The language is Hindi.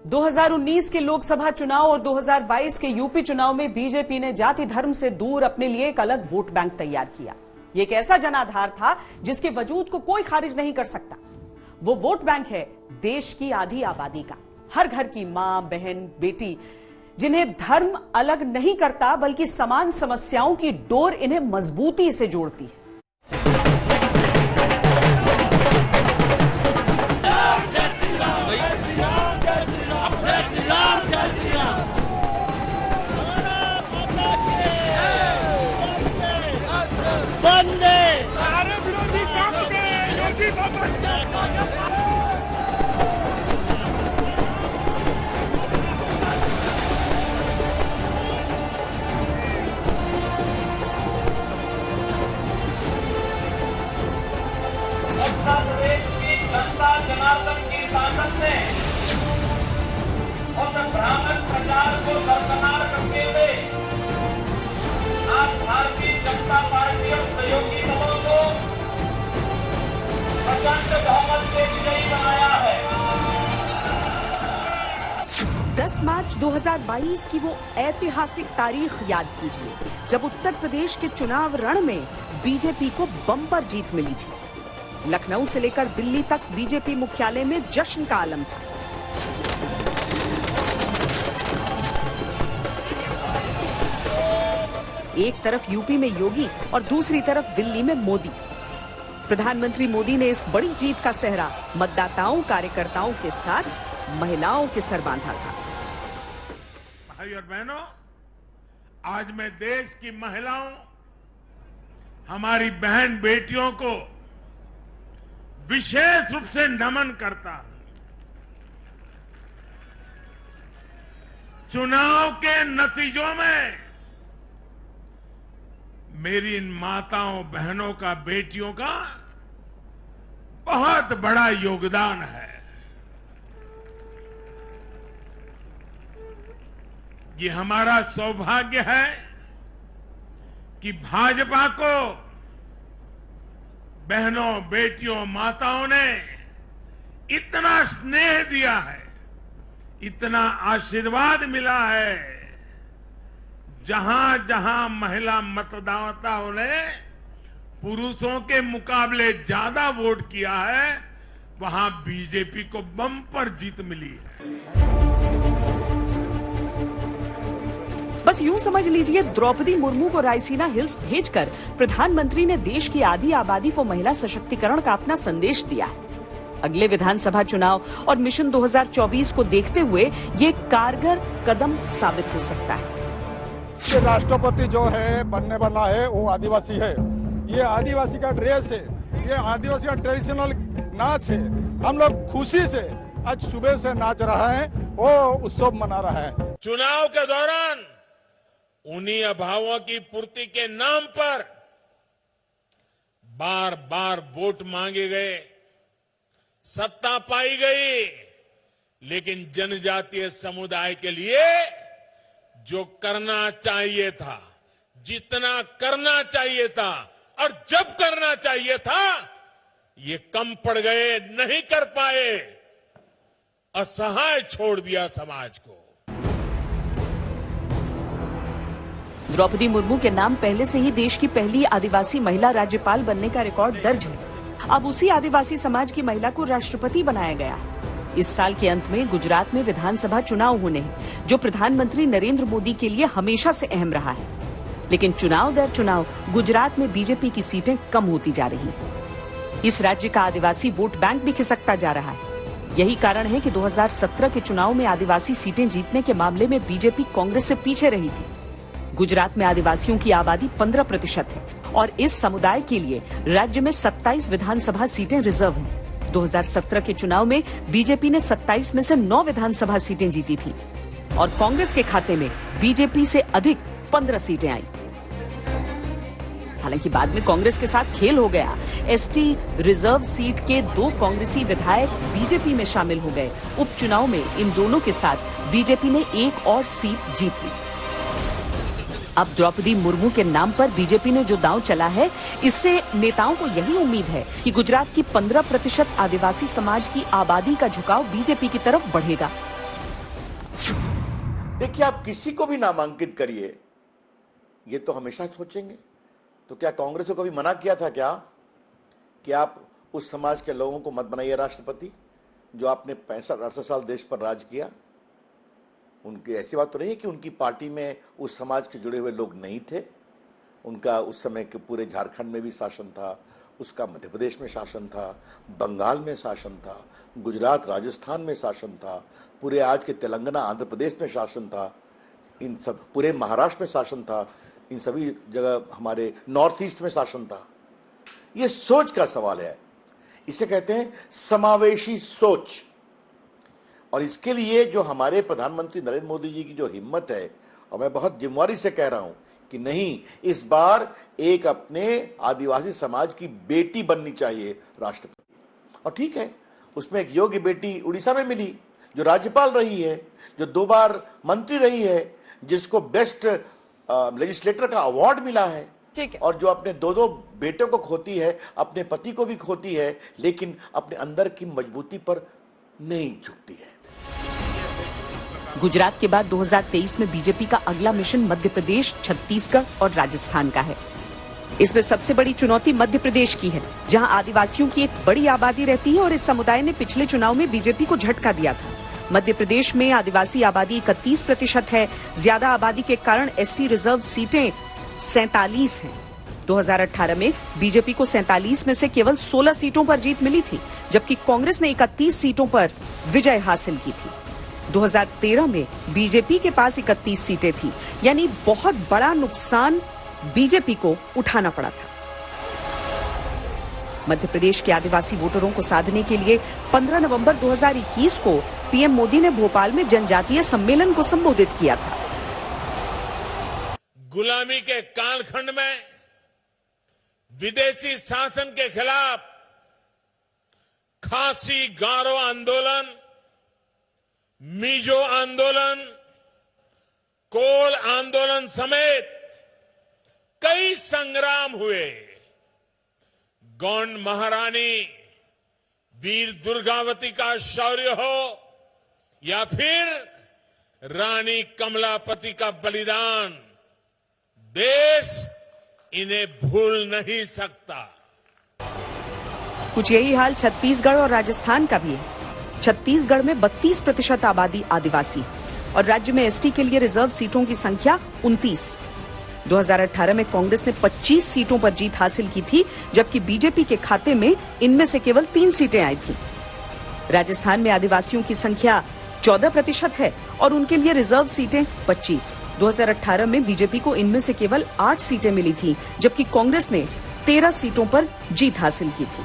2019 के लोकसभा चुनाव और 2022 के यूपी चुनाव में बीजेपी ने जाति धर्म से दूर अपने लिए एक अलग वोट बैंक तैयार किया। ये एक ऐसा जनाधार था जिसके वजूद को कोई खारिज नहीं कर सकता। वो वोट बैंक है देश की आधी आबादी का, हर घर की मां, बहन, बेटी, जिन्हें धर्म अलग नहीं करता बल्कि समान समस्याओं की डोर इन्हें मजबूती से जोड़ती है। उत्तर प्रदेश की जनता जनार्दन की ताकत ने उस भ्रामक प्रचार को बरकरार करते हुए आज भारतीय जनता पार्टी और सहयोगी दलों को प्रचंड बहुमत से विजयी बनाया है। 10 मार्च 2022 की वो ऐतिहासिक तारीख याद कीजिए जब उत्तर प्रदेश के चुनाव रण में बीजेपी को बम्पर जीत मिली थी। लखनऊ से लेकर दिल्ली तक बीजेपी मुख्यालय में जश्न का आलम था। एक तरफ यूपी में योगी और दूसरी तरफ दिल्ली में मोदी। प्रधानमंत्री मोदी ने इस बड़ी जीत का सेहरा मतदाताओं, कार्यकर्ताओं के साथ महिलाओं के सर बांधा था। भाई और बहनों, आज मैं देश की महिलाओं, हमारी बहन बेटियों को विशेष रूप से नमन करता हूं। चुनाव के नतीजों में मेरी इन माताओं, बहनों का, बेटियों का बहुत बड़ा योगदान है। ये हमारा सौभाग्य है कि भाजपा को बहनों, बेटियों, माताओं ने इतना स्नेह दिया है, इतना आशीर्वाद मिला है। जहां जहां महिला मतदाताओं ने पुरुषों के मुकाबले ज्यादा वोट किया है, वहां बीजेपी को बम्पर जीत मिली है। बस यूं समझ लीजिए, द्रौपदी मुर्मू को रायसीना हिल्स भेजकर प्रधानमंत्री ने देश की आधी आबादी को महिला सशक्तिकरण का अपना संदेश दिया है। अगले विधानसभा चुनाव और मिशन 2024 को देखते हुए ये कारगर कदम साबित हो सकता है। राष्ट्रपति जो है बनने वाला है वो आदिवासी है। ये आदिवासी का ड्रेस है, ये आदिवासी का ट्रेडिशनल नाच है। हम लोग खुशी से आज सुबह से नाच रहा है, वो उत्सव मना रहा है। चुनाव के दौरान उन्हीं अभावों की पूर्ति के नाम पर बार बार वोट मांगे गए, सत्ता पाई गई, लेकिन जनजातीय समुदाय के लिए जो करना चाहिए था, जितना करना चाहिए था और जब करना चाहिए था, ये कम पड़ गए, नहीं कर पाए, असहाय छोड़ दिया समाज को। द्रौपदी मुर्मू के नाम पहले से ही देश की पहली आदिवासी महिला राज्यपाल बनने का रिकॉर्ड दर्ज है। अब उसी आदिवासी समाज की महिला को राष्ट्रपति बनाया गया है। इस साल के अंत में गुजरात में विधानसभा चुनाव होने हैं, जो प्रधानमंत्री नरेंद्र मोदी के लिए हमेशा से अहम रहा है। लेकिन चुनाव दर चुनाव गुजरात में बीजेपी की सीटें कम होती जा रही हैं। इस राज्य का आदिवासी वोट बैंक भी खिसकता जा रहा है। यही कारण है कि 2017 के चुनाव में आदिवासी सीटें जीतने के मामले में बीजेपी कांग्रेस से पीछे रही थी। गुजरात में आदिवासियों की आबादी 15% है और इस समुदाय के लिए राज्य में 27 विधानसभा सीटें रिजर्व हैं। 2017 के चुनाव में बीजेपी ने 27 में से 9 विधानसभा सीटें जीती थी और कांग्रेस के खाते में बीजेपी से अधिक 15 सीटें आई। हालांकि बाद में कांग्रेस के साथ खेल हो गया। एसटी रिजर्व सीट के 2 कांग्रेसी विधायक बीजेपी में शामिल हो गए। उपचुनाव में इन दोनों के साथ बीजेपी ने एक और सीट जीत ली। अब द्रौपदी मुर्मू के नाम पर बीजेपी ने जो दांव चला है, इससे नेताओं को यही उम्मीद है कि गुजरात की 15% आदिवासी समाज की आबादी का झुकाव बीजेपी की तरफ बढ़ेगा। देखिए, आप किसी को भी नामांकित करिए, ये तो हमेशा सोचेंगे। तो क्या कांग्रेस को कभी मना किया था क्या कि आप उस समाज के लोगों को मत बनाइए राष्ट्रपति जो आपने 65-68 साल देश पर राज किया? उनकी ऐसी बात तो नहीं है कि उनकी पार्टी में उस समाज के जुड़े हुए लोग नहीं थे। उनका उस समय के पूरे झारखंड में भी शासन था, उसका मध्य प्रदेश में शासन था, बंगाल में शासन था, गुजरात राजस्थान में शासन था, पूरे आज के तेलंगाना आंध्र प्रदेश में शासन था, इन सब पूरे महाराष्ट्र में शासन था, इन सभी जगह हमारे नॉर्थ ईस्ट में शासन था। ये सोच का सवाल है, इसे कहते हैं समावेशी सोच। और इसके लिए जो हमारे प्रधानमंत्री नरेंद्र मोदी जी की जो हिम्मत है, और मैं बहुत जिम्मेवारी से कह रहा हूं कि नहीं, इस बार एक अपने आदिवासी समाज की बेटी बननी चाहिए राष्ट्रपति। और ठीक है, उसमें एक योग्य बेटी उड़ीसा में मिली जो राज्यपाल रही है, जो 2 बार मंत्री रही है, जिसको बेस्ट लेजिस्लेटर का अवार्ड मिला है, और जो अपने 2 बेटों को खोती है, अपने पति को भी खोती है, लेकिन अपने अंदर की मजबूती पर नहीं झुकती है। गुजरात के बाद 2023 में बीजेपी का अगला मिशन मध्य प्रदेश, छत्तीसगढ़ और राजस्थान का है। इसमें सबसे बड़ी चुनौती मध्य प्रदेश की है, जहां आदिवासियों की एक बड़ी आबादी रहती है और इस समुदाय ने पिछले चुनाव में बीजेपी को झटका दिया था। मध्य प्रदेश में आदिवासी आबादी 31% है। ज्यादा आबादी के कारण एसटी रिजर्व सीटें 47 हैं। 2018 में बीजेपी को 47 में से केवल 16 सीटों पर जीत मिली थी, जबकि कांग्रेस ने 31 सीटों पर विजय हासिल की थी। 2013 में बीजेपी के पास 31 सीटें थी, यानी बहुत बड़ा नुकसान बीजेपी को उठाना पड़ा था। मध्य प्रदेश के आदिवासी वोटरों को साधने के लिए 15 नवंबर 2021 को पीएम मोदी ने भोपाल में जनजातीय सम्मेलन को संबोधित किया था। गुलामी के कालखंड में विदेशी शासन के खिलाफ खासी गारो आंदोलन, मिजो आंदोलन, कोल आंदोलन समेत कई संग्राम हुए। गौंड महारानी वीर दुर्गावती का शौर्य हो या फिर रानी कमलापति का बलिदान, देश इन्हें भूल नहीं सकता। कुछ यही हाल छत्तीसगढ़ और राजस्थान का भी है। छत्तीसगढ़ में 32% आबादी आदिवासी और राज्य में एसटी के लिए रिजर्व सीटों की संख्या 29। 2018 में कांग्रेस ने 25 सीटों पर जीत हासिल की थी, जबकि बीजेपी के खाते में इनमें से केवल 3 सीटें आई थीं। राजस्थान में आदिवासियों की संख्या 14% है और उनके लिए रिजर्व सीटें 25। 2018 में बीजेपी को इनमें से केवल 8 सीटें मिली थी, जबकि कांग्रेस ने 13 सीटों पर जीत हासिल की थी।